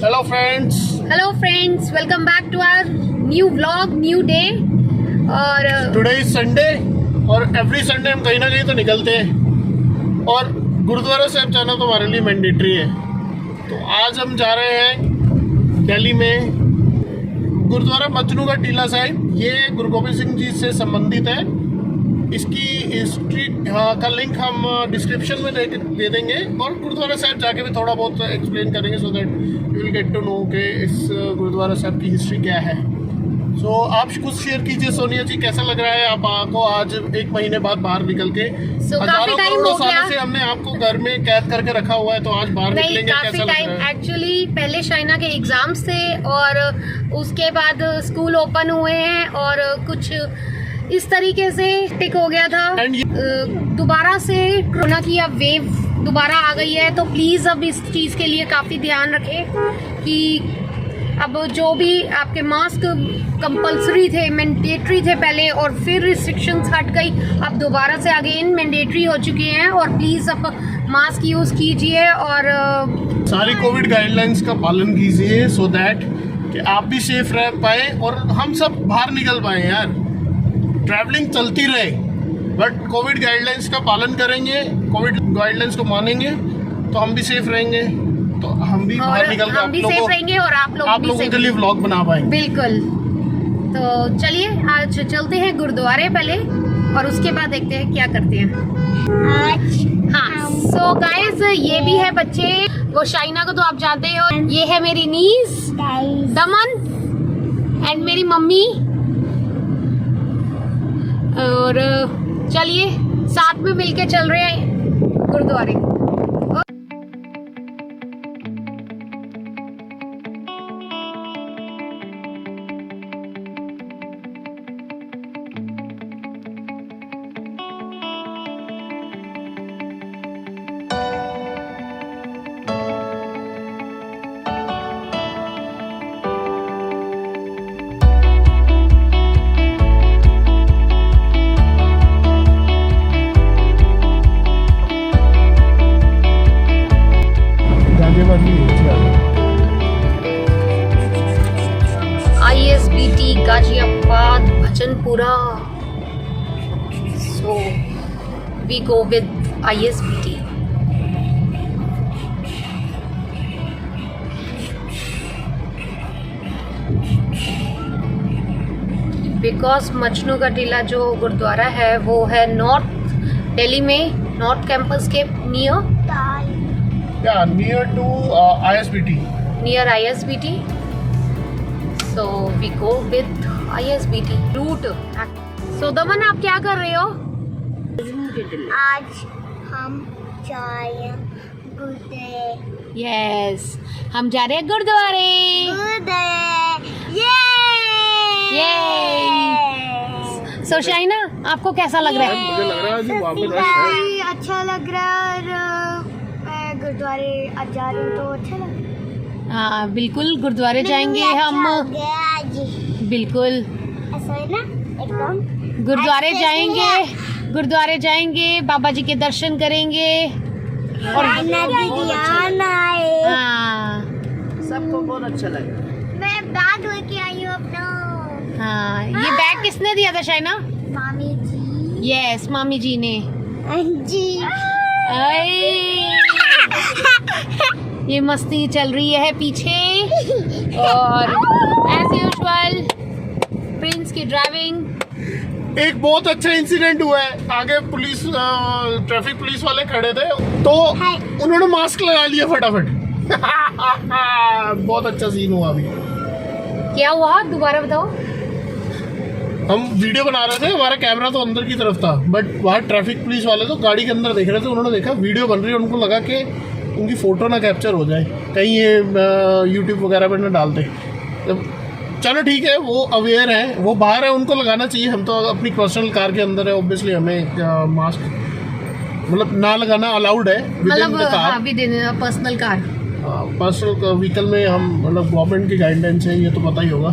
Hello friends, welcome back to our new vlog, new day. और today is Sunday और every Sunday हम कहीं ना कहीं तो निकलते हैं और गुरुद्वारा साहब जाना तो हमारे लिए मैंडेटरी है। तो आज हम जा रहे हैं दिल्ली में गुरुद्वारा मजनू का टीला साहिब। ये गुरु गोबिंद सिंह जी से संबंधित है। इसकी हिस्ट्री का लिंक हम डिस्क्रिप्शन में दे देंगे और गुरुद्वारा साहब जाके भी थोड़ा बहुत एक्सप्लेन करेंगे so that you will get to know कि इस गुरुद्वारा साहब की हिस्ट्री क्या है। सो आप कुछ शेयर कीजिए सोनिया जी, कैसा लग रहा है आपको आज एक महीने बाद बाहर निकल के? काफी टाइम हो गया से हमने आपको घर में कैद करके रखा हुआ है, तो आज बाहर निकलेंगे, काफी कैसा टाइम। लग रहा है? एक्चुअली पहले शाइना के एग्जाम्स थे और उसके बाद स्कूल ओपन हुए हैं और कुछ इस तरीके से टिक हो गया था। दोबारा से कोरोना की अब वेव दोबारा आ गई है, तो प्लीज अब इस चीज के लिए काफी ध्यान रखें कि अब जो भी आपके मास्क कंपलसरी थे, मैंडेटरी थे पहले और फिर रिस्ट्रिक्शंस हट गई, अब दोबारा से अगेन मैंडेटरी हो चुके हैं। और प्लीज अब मास्क यूज कीजिए और सारी कोविड गाइडलाइंस का पालन कीजिए सो दैट कि आप भी सेफ रह पाए और हम सब बाहर निकल पाए। यार ट्रैवलिंग चलती रहे बट कोविड गाइडलाइंस का पालन करेंगे, कोविड गाइडलाइंस को मानेंगे तो हम भी सेफ रहेंगे, तो हम भी बाहर निकल हम भी सेफ रहेंगे और आप लोगों के लिए व्लॉग बना पाएंगे। बिल्कुल। तो चलिए आज चलते हैं गुरुद्वारे पहले और उसके बाद देखते हैं क्या करते हैं आज। हाँ, सो गाइस ये भी है बच्चे, वो शाइना को तो आप जानते हो, ये है मेरी नीस दमन एंड मेरी मम्मी। और चलिए साथ में मिलके चल रहे हैं गुरुद्वारे। ISBT Ghaziabad Bhajanpura, so we go with ISBT. Because Majnu का टीला जो गुरुद्वारा है वो है नॉर्थ दिल्ली में, नॉर्थ कैंपस के near to ISBT. Near ISBT. So we go with ISBT route. So दमन आप क्या कर रहे हो? आज हम जा रहे हैं गुरुद्वारे। Yes, हम जा रहे हैं गुरुद्वारे। So शाइना आपको कैसा लग रहा है? मुझे लग रहा है जी वहाँ पे रश है। अच्छा लग रहा है और मैं गुरुद्वारे आज जा रही हूँ तो अच्छा लग रहा है। हाँ बिल्कुल, गुरुद्वारे जाएंगे हम, बिल्कुल ऐसा है ना एकदम। गुरुद्वारे जाएंगे, बाबा जी के दर्शन करेंगे और ध्यान आए। हाँ सबको बहुत अच्छा लगा। मैं बैग लेके आई हूँ अपना। हाँ, ये बैग किसने दिया था शाइना? मामी जी। यस, मामी जी ने। जी ये मस्ती चल रही है पीछे और एज यूजुअल प्रिंस की ड्राइविंग। एक बहुत अच्छा इंसिडेंट हुआ है। आगे पुलिस ट्रैफिक पुलिस वाले खड़े थे तो उन्होंने मास्क लगा लिया फटाफट। बहुत अच्छा सीन हुआ। अभी क्या हुआ दोबारा बताओ? हम वीडियो बना रहे थे, हमारा कैमरा तो अंदर की तरफ था बट वहाँ ट्रैफिक पुलिस वाले तो गाड़ी के अंदर देख रहे थे। उन्होंने देखा वीडियो बन रही है, उनको लगा कि उनकी फ़ोटो ना कैप्चर हो जाए, कहीं ये यूट्यूब वगैरह पर ना डाल दे। चलो ठीक है, वो अवेयर है, वो बाहर है, उनको लगाना चाहिए। हम तो अपनी पर्सनल कार के अंदर है, ऑब्वियसली हमें मास्क मतलब ना लगाना अलाउड है with in personal car. Personal vehicle में हम मतलब गवर्नमेंट की गाइडलाइंस है, ये तो पता ही होगा।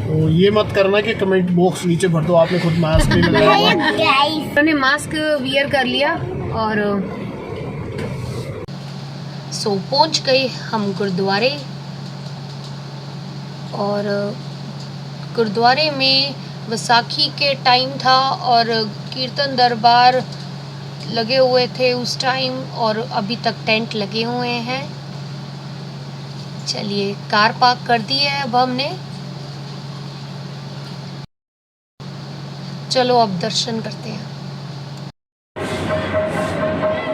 तो ये मत करना कि कमेंट बॉक्स नीचे भर दो आपने खुद मास्क नहीं लगाया। उन्होंने मास्क वियर कर लिया और सो पहुंच गए हम गुरुद्वारे और गुरुद्वारे में वैसाखी के टाइम था और कीर्तन दरबार लगे हुए थे उस टाइम, और अभी तक टेंट लगे हुए हैं। चलिए, कार पार्क कर दी है अब हमने, चलो अब दर्शन करते हैं।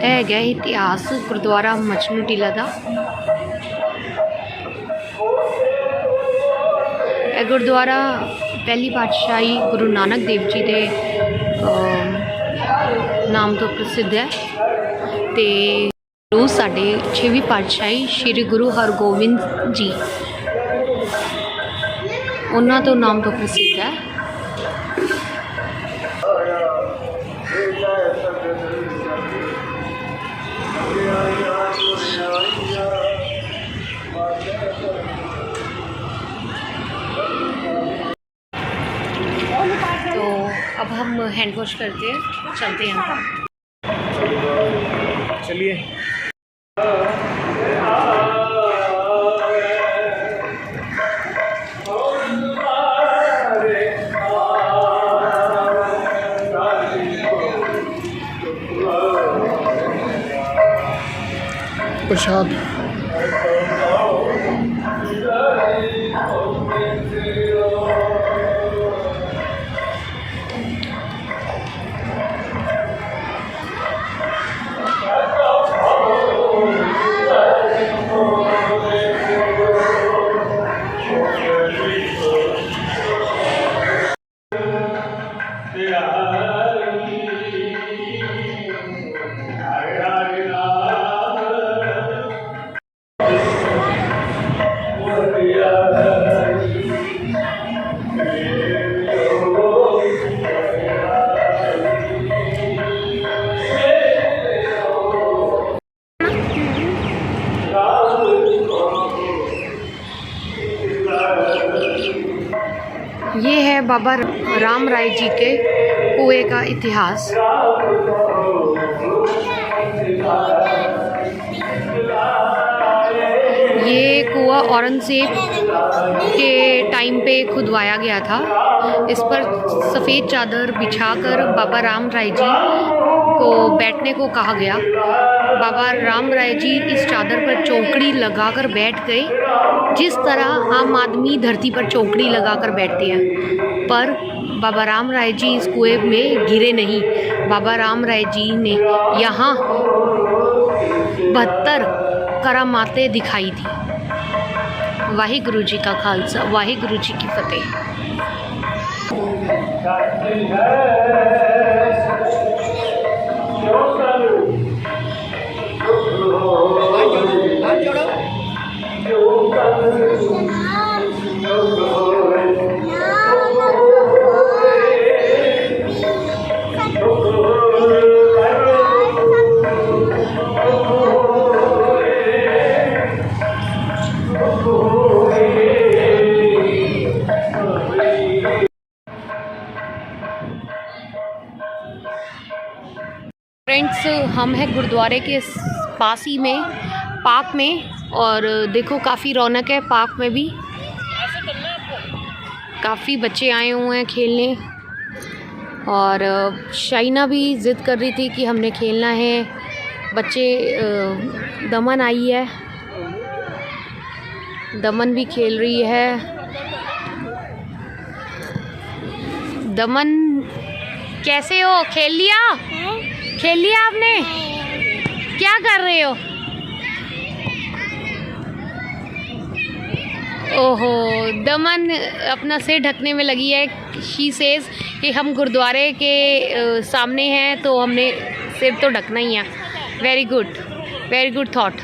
है गया इतिहास गुरुद्वारा मजनू टीला दा। ਇਹ ਗੁਰਦੁਆਰਾ ਪਹਿਲੀ ਪਾਤਸ਼ਾਹੀ ਗੁਰੂ ਨਾਨਕ ਦੇਵ ਜੀ ਦੇ ਨਾਮ ਤੋਂ ਪ੍ਰਸਿੱਧ ਹੈ ਤੇ ਗੁਰੂ ਸਾਡੇ 6ਵੀਂ ਪਾਤਸ਼ਾਹੀ ਸ੍ਰੀ ਗੁਰੂ ਹਰਗੋਬਿੰਦ ਜੀ ਉਹਨਾਂ ਤੋਂ ਨਾਮ ਤੋਂ ਪ੍ਰਸਿੱਧ ਹੈ। तो अब हम हैंड वॉश करते हैं, चलते हैं। चलिए। प्रसाद ये है बाबा राम राय जी के कुएं का इतिहास। ये कुआं औरंगजेब के टाइम पे खुदवाया गया था। इस पर सफ़ेद चादर बिछाकर बाबा राम राय जी को बैठने को कहा गया। बाबा राम राय जी इस चादर पर चौकड़ी लगाकर बैठ गए, जिस तरह आम आदमी धरती पर चौकड़ी लगाकर बैठते हैं। पर बाबा राम राय जी इस कुएं में गिरे नहीं। बाबा राम राय जी ने यहाँ 72 करामातें दिखाई थी। वाहिगुरु जी का खालसा, वाहिगुरु जी की फतेह। फ्रेंड्स, हम हैं गुरुद्वारे के पास ही में पार्क में, और देखो काफ़ी रौनक है पार्क में भी। काफ़ी बच्चे आए हुए हैं खेलने, और शाइना भी ज़िद कर रही थी कि हमने खेलना है। बच्चे दमन आई है, दमन भी खेल रही है। दमन कैसे हो? खेल लिया? खेल लिया आपने? क्या कर रहे हो? ओहो, दमन अपना सिर ढकने में लगी है। शी सेज कि हम गुरुद्वारे के सामने हैं तो हमने सिर तो ढकना ही है। Very good thought.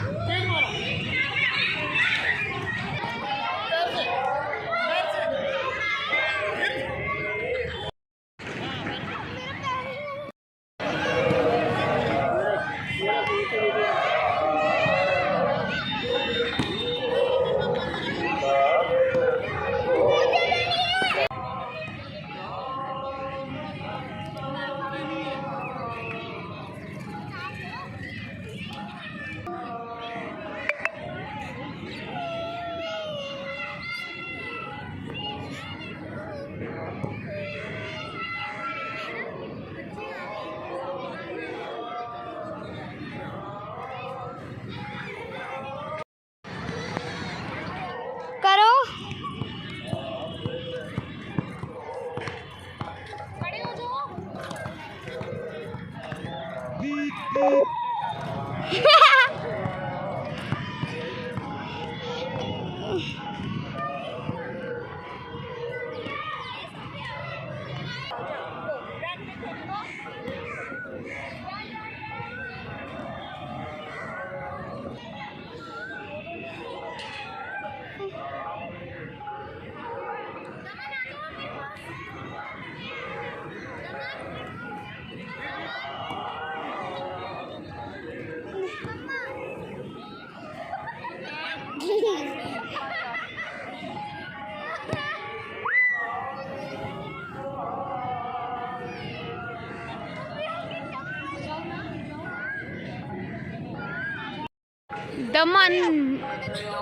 दमन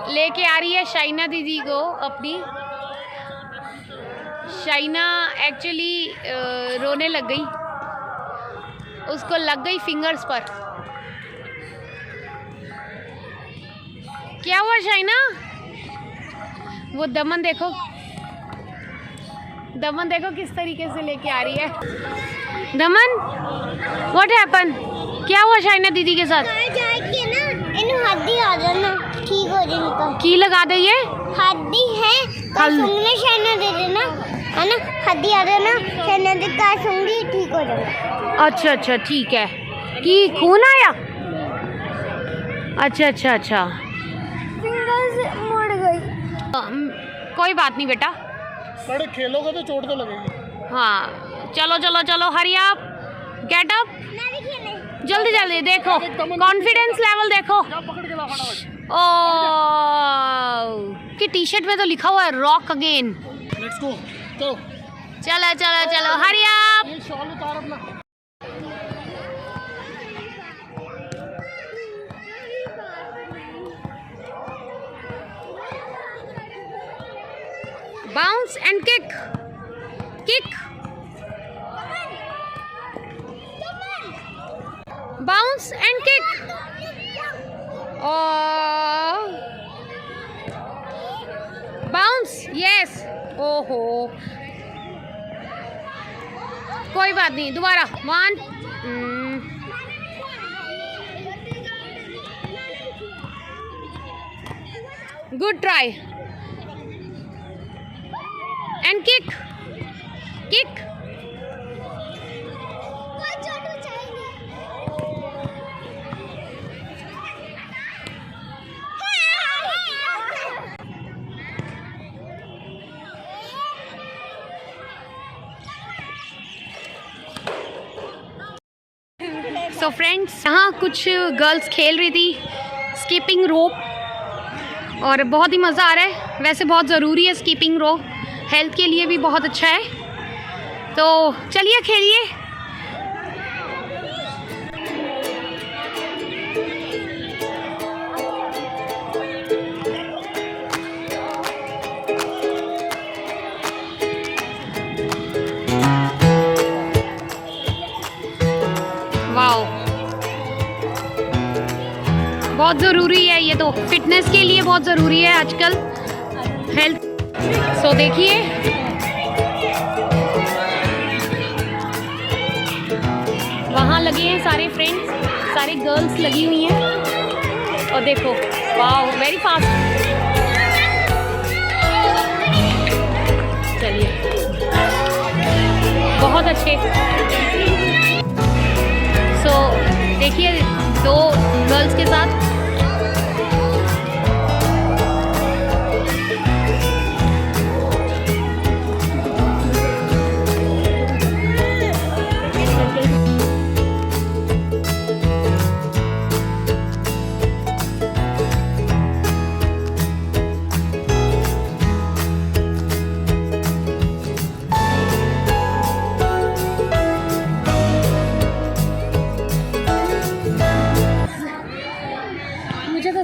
लेके आ रही है शाइना दीदी को अपनी। शाइना एक्चुअली रोने लग गई, उसको लग गई फिंगर्स पर। क्या हुआ शाइना? वो दमन देखो, दमन देखो किस तरीके से लेके आ रही है। दमन, व्हाट हैपन? क्या हुआ शाइना दीदी के साथ? हड्डी आ जाना, ठीक हो जाएगा। की लगा दे ये हड्डी है, कल सुनने शाइना दे देना, है ना? हड्डी आ जाना, शाइना दे का सुनगी, ठीक हो जाएगा। अच्छा अच्छा ठीक है। कि खून आया? अच्छा अच्छा अच्छा, फिंगर्स मुड़ गई। कोई बात नहीं बेटा। बड़े खेलोगे तो चोट तो लगेगी। हाँ चलो चलो चलो, हरी अप, गेट अप, मैं भी खेलने। जल्दी जल्दी। देखो कॉन्फिडेंस लेवल देखो। ओ कि टी शर्ट में तो लिखा हुआ है रॉक अगेन। लेट्स गो, चलो चलो चलो चलो, हरी अप। ये शॉल उतार अपना। Bounce and kick, kick, bounce and kick. Bounce, yes. ओहो, कोई बात नहीं, दोबारा। 1 good try and kick, kick. So friends, यहाँ कुछ गर्ल्स खेल रही थी स्कीपिंग रोप और बहुत ही मज़ा आ रहा है। वैसे बहुत ज़रूरी है स्कीपिंग रोप, हेल्थ के लिए भी बहुत अच्छा है। तो चलिए खेलिए। वाओ, बहुत ज़रूरी है ये, तो फिटनेस के लिए बहुत ज़रूरी है आजकल हेल्थ। सो देखिए वहाँ लगे हैं सारे फ्रेंड्स, सारे गर्ल्स लगी हुई हैं और देखो वाओ वेरी फास्ट। चलिए बहुत अच्छे। सो देखिए 2 गर्ल्स के साथ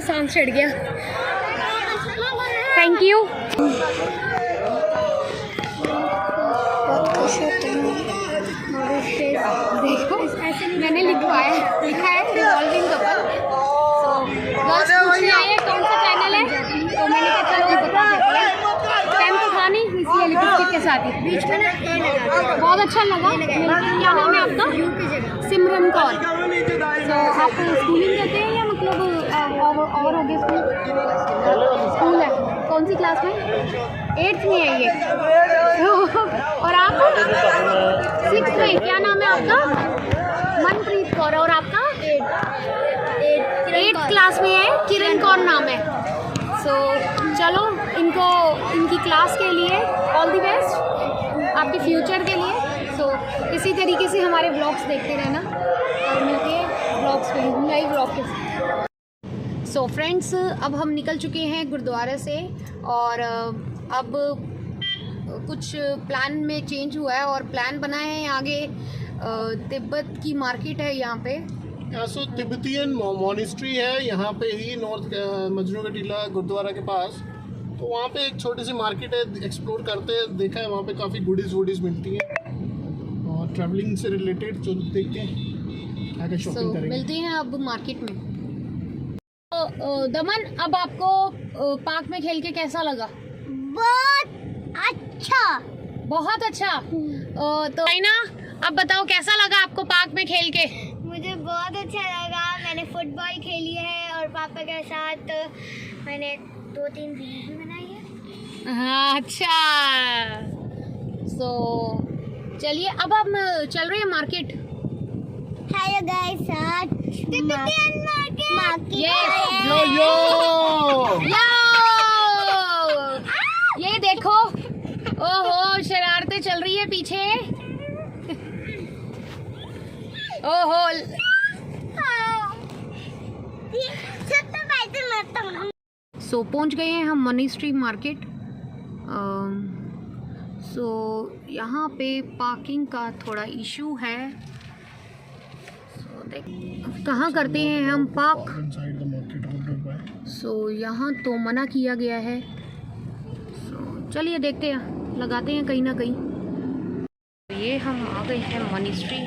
सांस चढ़ गया। Thank you. देखो मैंने लिखा है रिवॉल्विंग कपल। बस पूछने आए हैं कौन सा चैनल है, तो मैंने कहा चलो बता देते हैं। टाइम तो था नहीं इसलिए लिपस्टिक के साथ ही बीच में ना बहुत अच्छा लगा। क्या नाम है आपका? सिमरन कौर। आप स्कूलिंग करते हैं या मतलब और हो गया स्कूल है? कौन सी क्लास में? 8th में है ये। और आप 6th में? क्या नाम है आपका? मनप्रीत कौर। और आपका? 8th क्लास में है, किरण कौर नाम है। सो चलो इनको इनकी क्लास के लिए ऑल दी बेस्ट, आपके फ्यूचर के लिए। सो इसी तरीके से हमारे व्लॉग्स देखते रहना और मिलते हैं व्लॉग्स पे, नए व्लॉग के साथ। सो फ्रेंड्स, अब हम निकल चुके हैं गुरुद्वारे से और अब कुछ प्लान में चेंज हुआ है और प्लान बना है आगे तिब्बत की मार्केट है यहाँ पे। सो तिब्बतियन मॉनेस्ट्री है यहाँ पे ही नॉर्थ मजनू का टीला गुरुद्वारा के पास। तो वहाँ पे एक छोटी सी मार्केट है, एक्सप्लोर करते हैं। देखा है वहाँ पे काफ़ी गुडीज़ वुडीज़ मिलती हैं और ट्रैवलिंग से रिलेटेड जो देखते हैं आगे शॉपिंग करेंगे। मिलते हैं अब मार्केट में। दमन, अब आपको पार्क में खेल के कैसा लगा? बहुत अच्छा। बहुत अच्छा। तो आईना, अब बताओ कैसा लगा आपको पार्क में खेल के? मुझे बहुत अच्छा लगा। मैंने फुटबॉल खेली है और पापा के साथ मैंने 2-3 रील भी बनाई है। हाँ, अच्छा। सो चलिए अब हम चल रहे हैं मार्केट। हेलो गाइस, आज तिब्बतियन मार्केट। यो यो ये देखो, ओहो शरारतें चल रही है पीछे। ओहो, सो पहुंच गए हैं हम मॉनेस्ट्री मार्केट। सो यहाँ पे पार्किंग का थोड़ा इशू है। सो देख कहाँ करते हैं हम पार्क। सो यहाँ तो मना किया गया है। सो चलिए देखते हैं, लगाते हैं कहीं ना कहीं। ये हम आ गए हैं मॉनेस्ट्री।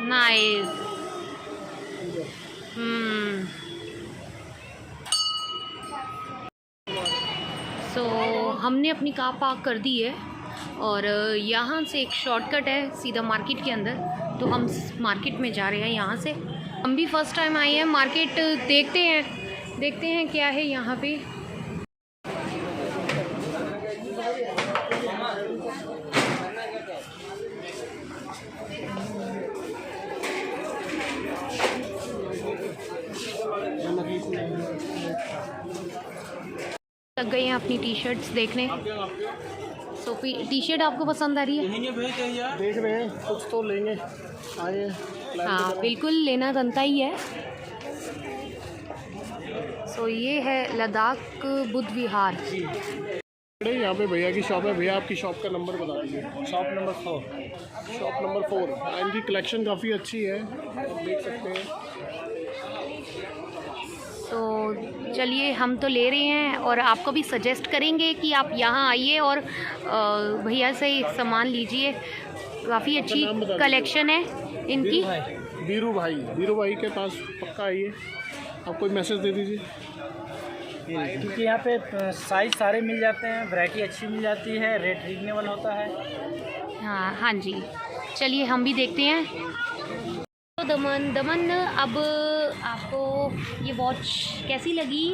नाइस। सो हमने अपनी कार पार्क कर दी है और यहाँ से एक शॉर्टकट है सीधा मार्केट के अंदर। तो हम मार्केट में जा रहे हैं यहाँ से। हम भी फर्स्ट टाइम आए हैं मार्केट। देखते हैं क्या है यहाँ पे। लग गए हैं अपनी टी शर्ट्स देखने। सो टी शर्ट आपको पसंद आ रही है? देख रहे हैं, कुछ तो लेंगे आए। हाँ बिल्कुल, लेना बनता ही है। सो ये है लद्दाख बुद्ध विहार। यहाँ पे भैया की शॉप है। भैया आपकी शॉप का नंबर बता दीजिए। Shop number 4। इनकी कलेक्शन काफ़ी अच्छी है, आप देख सकते हैं। तो चलिए हम तो ले रहे हैं और आपको भी सजेस्ट करेंगे कि आप यहाँ आइए और भैया से सामान लीजिए। काफ़ी अच्छी कलेक्शन है इनकी। बीरू भाई के पास पक्का आइए। आप कोई मैसेज दे दीजिए। क्योंकि यहाँ पे साइज सारे मिल जाते हैं, वैरायटी अच्छी मिल जाती है, रेट रीजनेबल होता है। हाँ जी, चलिए हम भी देखते हैं। तो दमन अब आपको ये वॉच कैसी लगी?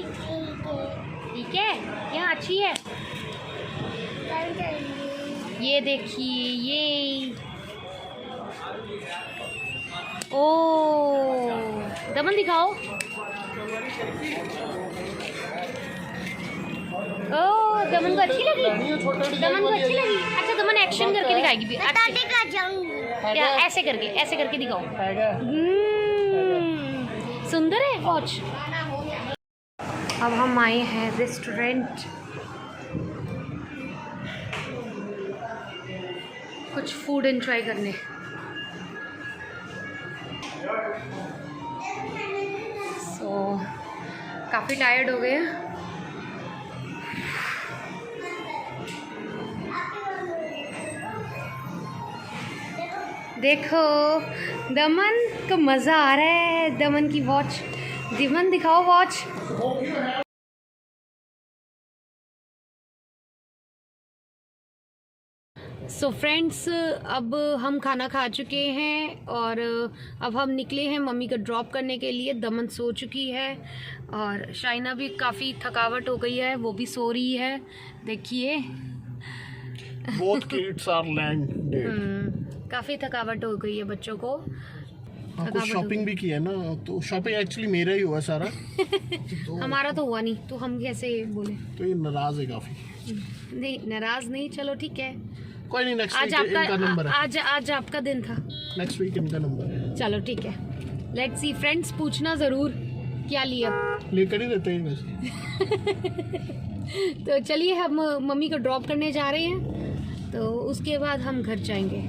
ठीक है, यहाँ अच्छी है। ये देखिए, ये ओ दमन दिखाओ। ओ दमन को अच्छी लगी? अच्छा दमन एक्शन करके दिखाएगी। या ऐसे करके दिखाओ। सुंदर है वॉच। अब हम आए हैं रेस्टोरेंट। कुछ फूड एंजॉय करने। सो काफ़ी टायर्ड हो गए हैं। देखो दमन को मज़ा आ रहा है। दमन की वॉच, दमन दिखाओ वॉच। सो फ्रेंड्स, अब हम खाना खा चुके हैं और अब हम निकले हैं मम्मी को ड्रॉप करने के लिए। दमन सो चुकी है और शाइना भी काफ़ी थकावट हो गई है, वो भी सो रही है। देखिए Both kids are landed. काफ़ी थकावट हो गई है बच्चों को। कुछ शॉपिंग भी की है ना, तो शॉपिंग एक्चुअली मेरा ही हुआ सारा। तो हमारा तो हुआ नहीं, तो हम कैसे बोले। तो ये नाराज है काफी। नहीं नाराज नहीं, चलो ठीक है। कोई नहीं, नेक्स्ट आज वीक इनका नंबर है। आज आपका दिन था। नेक्स्ट वीक इनका नंबर है। चलो ठीक है, लेट्स सी फ्रेंड्स, पूछना ज़रूर क्या लिया। लेकर ही रहते हैं वैसे। तो चलिए हम मम्मी को ड्रॉप करने जा रहे हैं, तो उसके बाद हम घर जाएंगे।